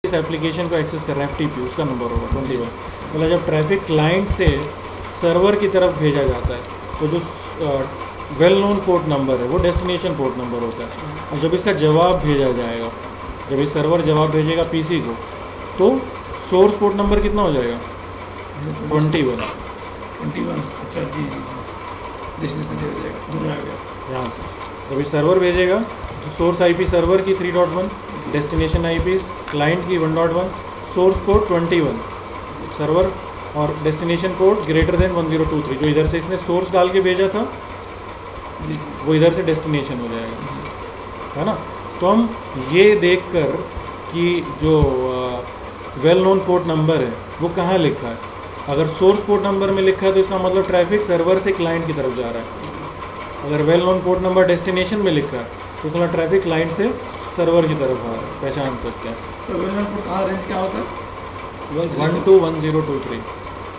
इस एप्लीकेशन को एक्सेस कर रहे हैं FTP, उसका नंबर होगा 21। मतलब जब ट्रैफिक क्लाइंट से सर्वर की तरफ भेजा जाता है तो जो वेल नोन पोर्ट नंबर है वो डेस्टिनेशन पोर्ट नंबर होता है। और जब इसका जवाब भेजा जाएगा, जब ये सर्वर जवाब भेजेगा PC को, तो सोर्स पोर्ट नंबर कितना हो जाएगा? 21। अच्छा जी जी, डेस्टिनेशन हो जाएगा, समझ में आ गया। यहाँ से जब ये सर्वर भेजेगा तो सोर्स IP सर्वर की 3.1, डेस्टिनेशन IP क्लाइंट की 1.1, सोर्स पोर्ट 21, सर्वर और डेस्टिनेशन पोर्ट ग्रेटर देन 1023। जो इधर से इसने सोर्स डाल के भेजा था जी जी वो इधर से डेस्टिनेशन हो जाएगा, है ना। तो हम ये देखकर कि जो वेल नोन पोर्ट नंबर है वो कहाँ लिखा है, अगर सोर्स पोर्ट नंबर में लिखा है तो इसका मतलब ट्रैफिक सर्वर से क्लाइंट की तरफ जा रहा है। अगर well known port number destination में लिखा है तो इसका ट्रैफिक क्लाइंट से सर्वर की तरफ आ रहा है। पहचान सकते हैं। सर वेल नोन पोर्ट कहाँ रेंज क्या होता है? 121023,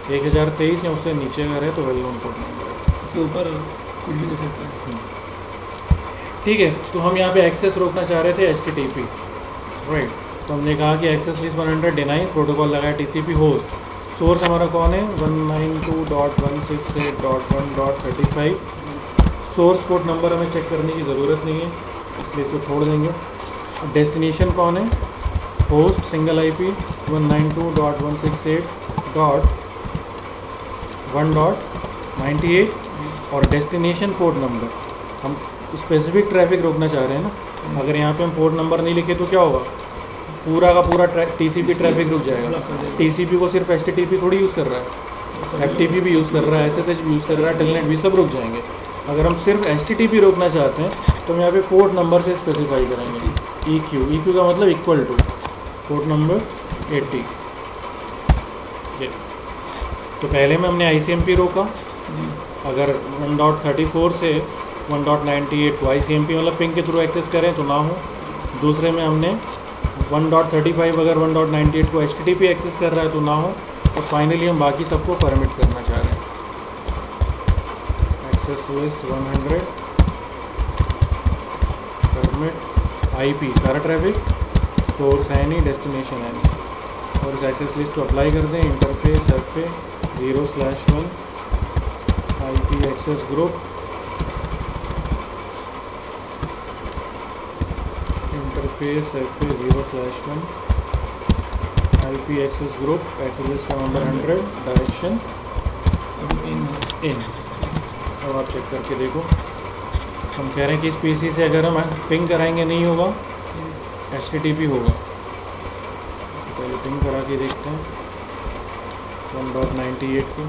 1023 या उससे नीचे अगर है तो वेल नोन पोर्ट नंबर है। उसके ऊपर कुछ भी ले सकते हैं। ठीक है, तो हम यहाँ पे एक्सेस रोकना चाह रहे थे HTTP, राइट। तो हमने कहा कि एक्सेस लिस्ट 100 डिनाई, प्रोटोकॉल लगाया TCP होस्ट। सोर्स हमारा कौन है? 192.168.1.35। सोर्स पोर्ट नंबर हमें चेक करने की ज़रूरत नहीं है, इसलिए इसको छोड़ देंगे। डेस्टिनेशन कौन है? होस्ट सिंगल IP 192.168.1.98 और डेस्टिनेशन पोर्ट नंबर। हम स्पेसिफिक ट्रैफिक रोकना चाह रहे हैं ना। अगर यहाँ पे हम पोर्ट नंबर नहीं लिखे तो क्या होगा? पूरा का पूरा TCP ट्रैफिक रुक जाएगा। TCP को सिर्फ HTTP थोड़ी यूज़ कर रहा है, FTP भी यूज़ कर रहा है, SSH भी यूज़ कर रहा है, टेलनेट भी, सब रुक जाएंगे। अगर हम सिर्फ HTTP रोकना चाहते हैं तो हम यहाँ पे पोर्ट नंबर से स्पेसिफाई करेंगे EQ का मतलब इक्वल टू पोर्ट नंबर 80। तो पहले में हमने ICMP रोका। अगर 1.34 से 1.98 को ICMP मतलब पिंग के थ्रू एक्सेस करें तो ना हो। दूसरे में हमने 1.35 अगर 1.98 को HTTP एक्सेस कर रहा है तो ना हो। और फाइनली हम बाकी सबको परमिट करना चाह रहे हैं। एक्सेस लिस्ट 100 परमिट IP सारा ट्रैफिक, सोर्स है नहीं, डेस्टिनेशन है नहीं। और इस एक्सेस लिस्ट को अप्लाई कर दें। Interface FA 0/1 IP access group, interface FA 0/1 IP access group, access list का नंबर 100, डायरेक्शन इन। अब आप चेक करके देखो। हम कह रहे हैं कि इस PC से अगर हम पिंग कराएंगे नहीं होगा, HTTP होगा। तो पहले पिंग करा के देखते हैं 1.98 को।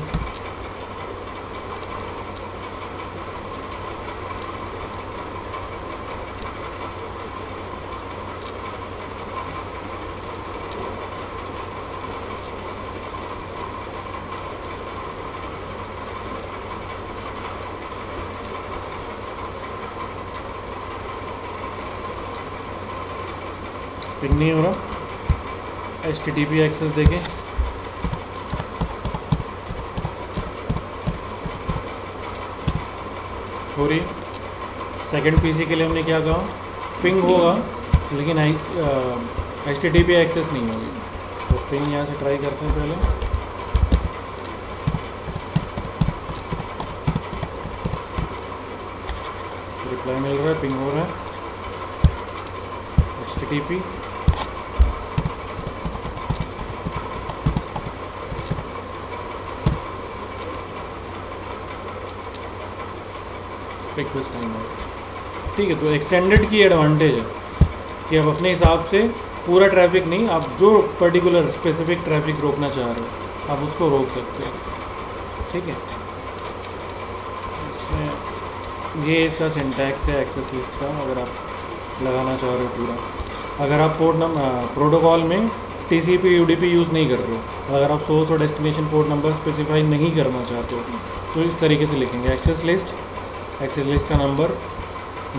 पिंग नहीं हो रहा। HTTP एक्सेस देखें। सॉरी, सेकंड PC के लिए हमने क्या कहा? पिंग होगा लेकिन HTTP एक्सेस नहीं होगी। तो पिंग यहाँ से ट्राई करते हैं पहले। रिप्लाई मिल रहा है, पिंग हो रहा है HTTP। Request time out. ठीक है, तो एक्सटेंडेड की एडवांटेज है कि आप अपने हिसाब से पूरा ट्रैफिक नहीं, आप जो पर्टिकुलर स्पेसिफिक ट्रैफिक रोकना चाह रहे हो आप उसको रोक सकते हो। ठीक है, इसमें ये इसका सिंटैक्स है एक्सेस लिस्ट का, अगर आप लगाना चाह रहे हो पूरा। अगर आप प्रोटोकॉल में TCP UDP यूज़ नहीं कर रहे हो, अगर आप सोर्स और डेस्टिनेशन पोर्ट नंबर स्पेसिफाई नहीं करना चाहते हो तो इस तरीके से लिखेंगे। एक्सेस लिस्ट का नंबर,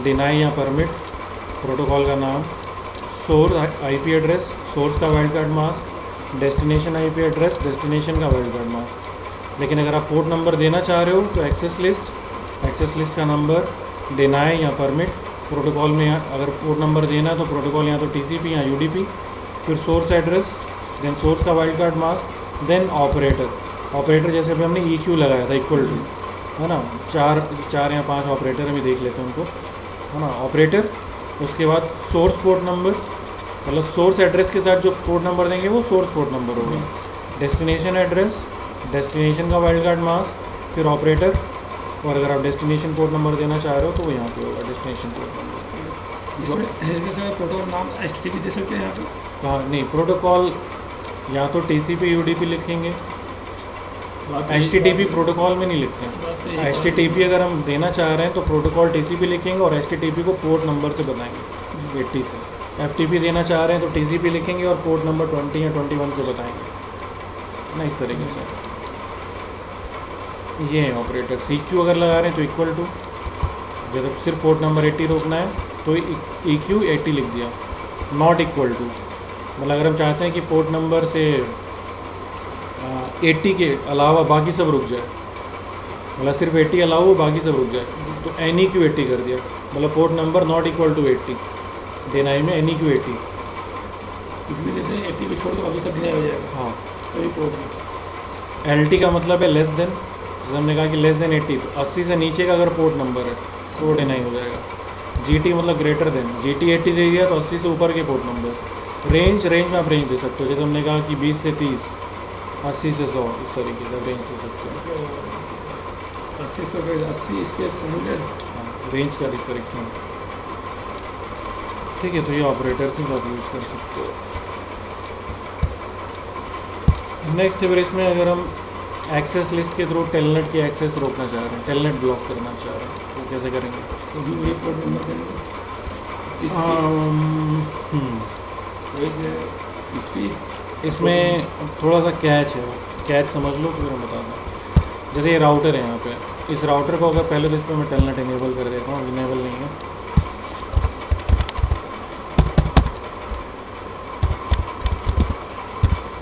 डिनाई या परमिट, प्रोटोकॉल का नाम, सोर्स IP एड्रेस, सोर्स का wild card mask, destination IP address, destination का वाइल्ड कार्ड मास्क। लेकिन अगर आप पोर्ट नंबर देना चाह रहे हो तो एक्सेस लिस्ट का नंबर, डिनाई या परमिट, प्रोटोकॉल में अगर पोर्ट नंबर देना है तो प्रोटोकॉल या तो TCP या UDP, फिर सोर्स एड्रेस, देन सोर्स का wild card mask, then operator. Operator जैसे अभी हमने EQ लगाया था इक्वल टू, है ना, चार या 5 ऑपरेटर अभी देख लेते हैं उनको, है ना। ऑपरेटर, उसके बाद सोर्स पोर्ट नंबर, मतलब सोर्स एड्रेस के साथ जो पोर्ट नंबर देंगे वो सोर्स पोर्ट नंबर होगा। डेस्टिनेशन एड्रेस, डेस्टिनेशन का वाइल्ड कार्ड मास्क, फिर ऑपरेटर, और अगर आप डेस्टिनेशन पोर्ट नंबर देना चाह रहे हो तो वो यहाँ पे होगा डेस्टिनेशन पोर्ट नंबर। इसमें प्रोटोकॉल नाम HTTP दे सकते हैं यहाँ पे? हाँ नहीं, प्रोटोकॉल या तो TCP UDP लिखेंगे, HTTP प्रोटोकॉल में नहीं लिखते हैं। HTTP अगर हम देना चाह रहे हैं तो प्रोटोकॉल TCP लिखेंगे और HTTP को पोर्ट नंबर से बताएंगे 80 से। FTP देना चाह रहे हैं तो TCP लिखेंगे और पोर्ट नंबर 20 या 21 से बताएंगे ना, इस तरीके से। ये है ऑपरेटर। CQ अगर लगा रहे हैं तो इक्वल टू, जब सिर्फ पोर्ट नंबर 80 रोकना है तो EQ 80 लिख दिया। नॉट इक्वल टू, मतलब अगर हम चाहते हैं कि पोर्ट नंबर से 80 के अलावा बाकी सब रुक जाए, मतलब सिर्फ 80 अलावा वो बाकी सब रुक जाए, तो NEQ 80 कर दिया। मतलब port number not equal to 80 देना है में NEQ 80। कुछ भी देते हैं 80 को छोड़ के बाकी सब डिनाई हो जाएगा। हाँ, सभी पोर्ट में। LT का मतलब है लेस देन, जैसे हमने कहा कि लेस देन 80, तो 80 से नीचे का अगर पोर्ट नंबर है तो वो डिनाई हो जाएगा। GT मतलब ग्रेटर देन, GT 80 दे दिया तो 80 से ऊपर के पोर्ट नंबर। रेंज में आप रेंज दे सकते हो, जैसे हमने कहा कि 20 से 30, 80 से 100, इस तरीके से रेंज दे सकते हो। 80 से 80 स्पेस 100। हाँ, रेंज का रिस्ट्रिक्शन, ठीक है। तो ये ऑपरेटर से आप यूज़ कर सकते हो। नेक्स्ट है इसमें, अगर हम एक्सेस लिस्ट के थ्रू टेलनेट की एक्सेस रोकना चाह रहे हैं, टेलनेट ब्लॉक करना चाह रहे हैं, तो कैसे करेंगे? तो भी वही पोर्ट नंबर देंगे। इसमें थोड़ा सा कैच है, कैच समझ लो तो फिर मैं बता दूँ। जैसे ये राउटर है यहाँ पे, इस राउटर को अगर पहले तो इस पर मैं टेलनेट इनेबल कर देता हूँ, इनेबल नहीं है।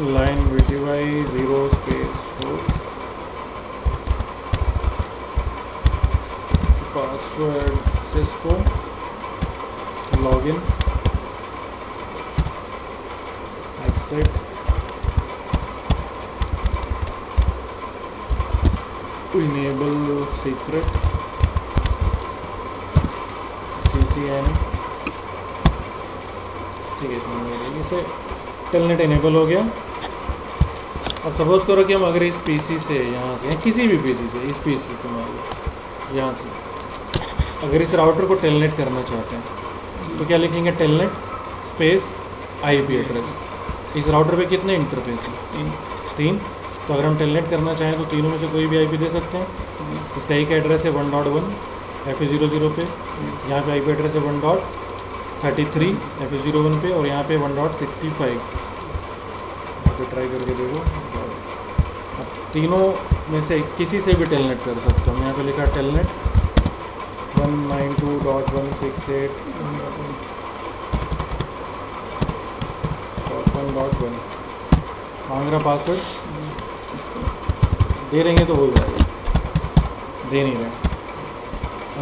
Line VTY 0 space 4, password Cisco, login, exit, enable secret, CCN, ठीक है। इसमें इसे टेलनेट इनेबल हो गया। अब सपोज करो कि हम अगर इस PC से, यहाँ से, या किसी भी PC से, इस PC से मान लो यहाँ से, अगर इस राउटर को टेलनेट करना चाहते हैं तो क्या लिखेंगे? Telnet space IP address. इस राउटर पे कितने इंटरफेस हैं? 3। तो अगर हम टेलनेट करना चाहें तो तीनों में से कोई भी IP दे सकते हैं। इसका एक एड्रेस है 1.1 FA00 पे, यहाँ पे IP एड्रेस है 1.33 FA01 पे, और यहाँ पे 1.65। तो ट्राई करके देखो। अब तीनों में से किसी से भी टेलनेट कर सकते हो। यहाँ पे लिखा टेलनेट 192.168.1.1 मांग रहा पासवर्ड, दे देंगे तो हो जाएगा, दे नहीं रहे।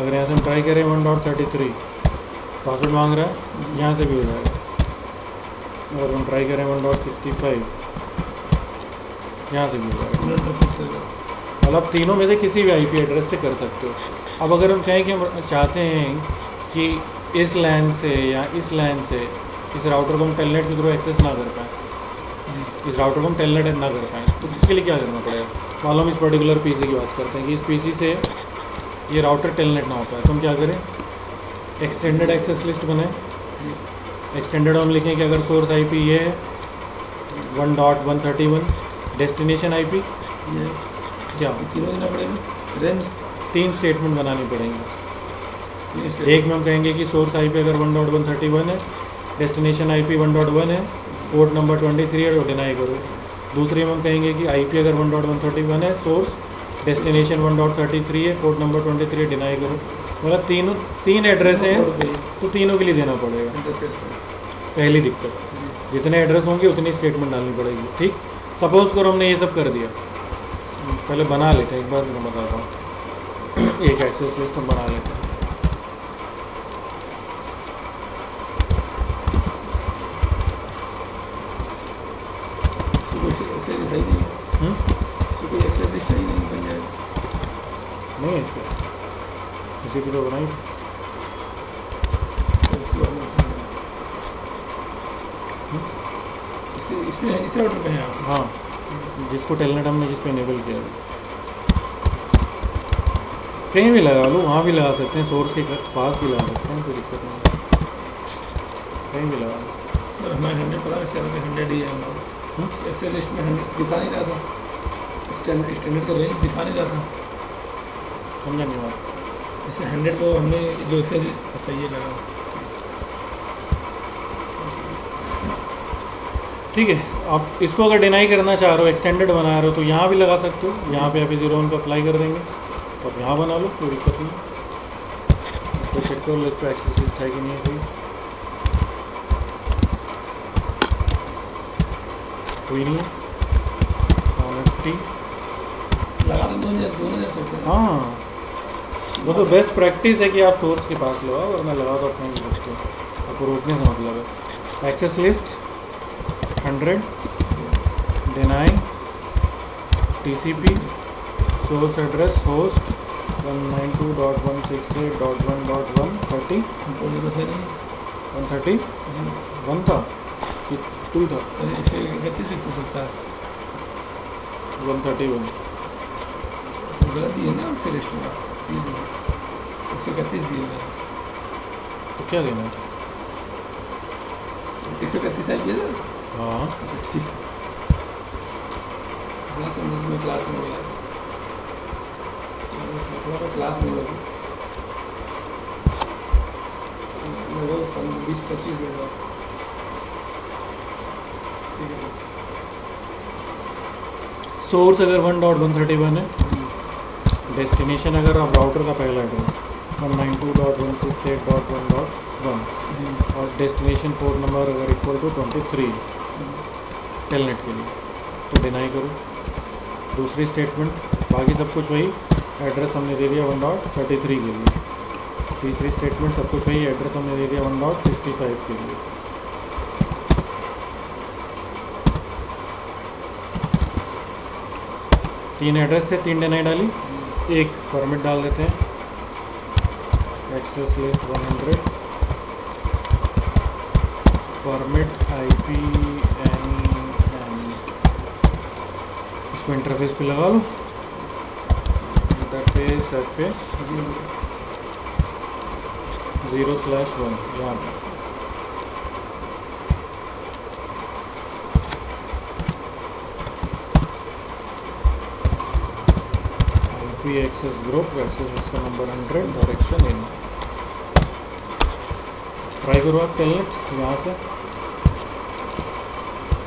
अगर यहाँ से हम ट्राई करें 1.33 पासवर्ड मांग रहा है, यहाँ से भी हो जाएगा। और हम ट्राई करें 1.65, यहाँ से भी हो जाएगा। मतलब तीनों में से किसी भी IP एड्रेस से कर सकते हो। अब अगर हम चाहें कि हम चाहते हैं कि इस LAN से या इस LAN से इस राउटर को हम टेलनेट के थ्रू एक्सेस ना कर पाएँ, इस राउटर को हम टेलनेट ना कर पाएँ, तो इसके लिए क्या करना पड़ेगा? मान लो हम इस पर्टिकुलर PC की बात करते हैं कि इस PC से ये राउटर टेलनेट ना हो पाए, तो हम क्या करें? एक्सटेंडेड एक्सेस लिस्ट बनाएं। एक्सटेंडेड हम लिखें कि अगर सोर्स IP ये है 1.131, डेस्टिनेशन IP ये क्या? तीनों देना पड़ेगा। रेंज 3 स्टेटमेंट बनानी पड़ेंगी। तीन एक में हम कहेंगे कि सोर्स IP अगर 1.131 है, डेस्टिनेशन IP 1.1 है, पोर्ट नंबर 23 है, तो डिनाई करो। दूसरे में हम कहेंगे कि IP अगर 1.131 है, सोर्स डेस्टिनेशन 1.33 है, पोर्ट नंबर 23 डिनाई करो। मतलब तीन एड्रेस हैं तो तीनों के लिए देना पड़ेगा। इंटरफेस पहली दिक्कत, जितने एड्रेस होंगे उतनी स्टेटमेंट डालनी पड़ेगी। ठीक, सपोज करो हमने ये सब कर दिया, पहले बना लेते हैं, एक बार मैं बताता हूँ। एक एक्सेस लिस्ट हम बना लेते हैं। इसको एक्सेस है ही नहीं, इसको कोई एक्सेस लिस्ट ही नहीं बन जाएगा। नहीं है इसका, इसी की तो बनाई। तो इसी और इसमें इस राउटर पे है आप? हाँ, जिसको टेलनेट हमने जिस पे इनेबल किया है, कहीं भी लगा लो, वहाँ भी लगा सकते हैं, सोर्स के पास भी लगा सकते हैं, कोई दिक्कत नहीं, कहीं भी लगा लो। सर हमारे 100 पता है, 700 ही है हमारा। एक्सेल लिस्ट में 100 दिखा नहीं रहा था, स्टैंडर्ड का रेंज दिखा नहीं रहा था। समझा नहीं बात। जैसे 100 को हमने जो एक्सेल, अच्छा ये लगा, ठीक है। आप इसको अगर डिनाई करना चाह रहे हो, एक्सटेंडेड बना रहे हो, तो यहाँ भी लगा सकते हो, यहाँ पे FE01 को अप्लाई कर देंगे, तो आप यहाँ बना लो, कोई दिक्कत नहीं। तो चेक करो लिस्ट पे एक्सेस है कि नहीं है कोई नहीं है। ऑनेस्टी लगा तो दोनों जा सकते हैं। हाँ, वो तो बेस्ट प्रैक्टिस है कि आप सोर्स के पास लगाओ, वरना लगा तो अपने ही सकते हो, आपको रोकने से मतलब है। Access list 100, deny, TCP, source address host 192.168.1.130, कंपोजर तो थे नहीं 131 था कि 2 था, इससे 31 किस हो सकता है? 131। तो गलत दिए ना एक्सेल लिस्ट में, 131 दिए हैं। तो क्या देना है? 131 है ये? हाँ, अच्छा ठीक है, बड़ा समझ में क्लास में मिला, क्लास में लगी 20-25 मिनट बाद। ठीक है, सोर्स अगर 1.131 है, डेस्टिनेशन अगर आप राउटर का पहला एड्रेस 192.168.1.1 जी और डेस्टिनेशन पोर्ट नंबर अगर इक्वल टू 23 टेलनेट के लिए, तो डिनाई करो। दूसरी स्टेटमेंट, बाकी सब कुछ वही, एड्रेस हमने दे दिया 1.33 के लिए। तीसरी स्टेटमेंट सब कुछ वही, एड्रेस हमने दे दिया 1.65 के लिए। तीन एड्रेस थे, 3 डिनाई डाली, एक फॉर्मेट डाल देते हैं, एक्सेस लिस्ट 100 फॉर्मेट IP इसको इंटरफेस पे लगा लो, इंटरफेस FA 0/1 यहाँ पर IP एक्सेस ग्रुप, एक्सेस इसका नंबर 100, डायरेक्शन इन। ट्राई करो आप टेलनेट यहाँ से,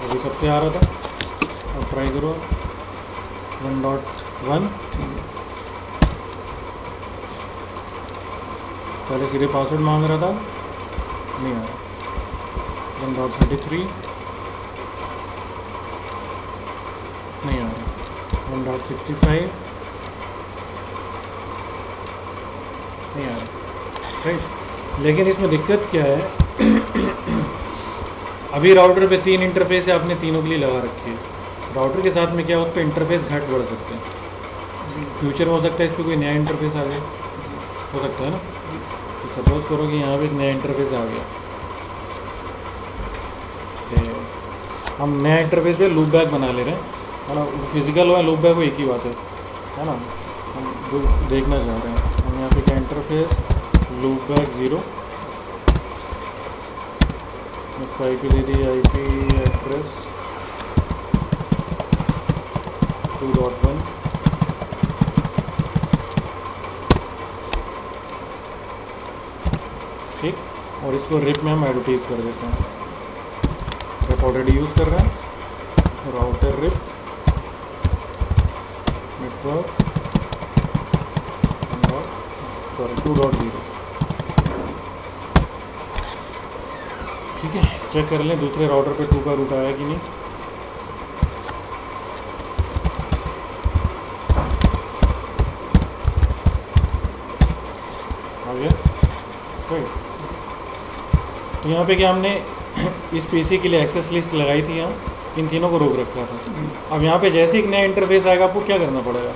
अभी सबसे आ रहा था, अब ट्राई करो 1.1। पहले सीधे पासवर्ड मांग रहा था, नहीं आ रहा। 1.33 नहीं आ रहा। 1.65 नहीं आ रहा, राइट। लेकिन इसमें दिक्कत क्या है, अभी राउटर पे 3 इंटरफेस है, आपने तीनों के लिए लगा रखी है। राउटर के साथ में क्या है, उस पर इंटरफेस घट बढ़ सकते हैं। फ्यूचर में हो सकता है इस पर कोई नया इंटरफेस आ जाए, हो सकता है ना। तो सपोज करो कि यहाँ पे एक नया इंटरफेस आ गया, हम नया इंटरफेस पे लूप बैक बना ले रहे हैं, है ना। फिजिकल और लूप बैक वो एक ही बात है ना। हम जो देखना चाह रहे हैं, हम यहाँ पे क्या इंटरफेस लूप बैक 0, इसका IP दे दी, IP एड्रेस 2.1, ठीक। और इसको रिप में हम एडवर्टाइज कर देते हैं, रिप ऑलरेडी यूज़ कर रहे हैं, राउटर रिप नेटवर्क 2.0, ठीक है। चेक कर लें दूसरे राउटर पे 2 का रूट आया कि नहीं। आ गया, राइट। तो यहाँ पे क्या हमने इस PC के लिए एक्सेस लिस्ट लगाई थी यहाँ, इन तीनों को रोक रखा था। अब यहाँ पे जैसे एक नया इंटरफेस आएगा आपको क्या करना पड़ेगा?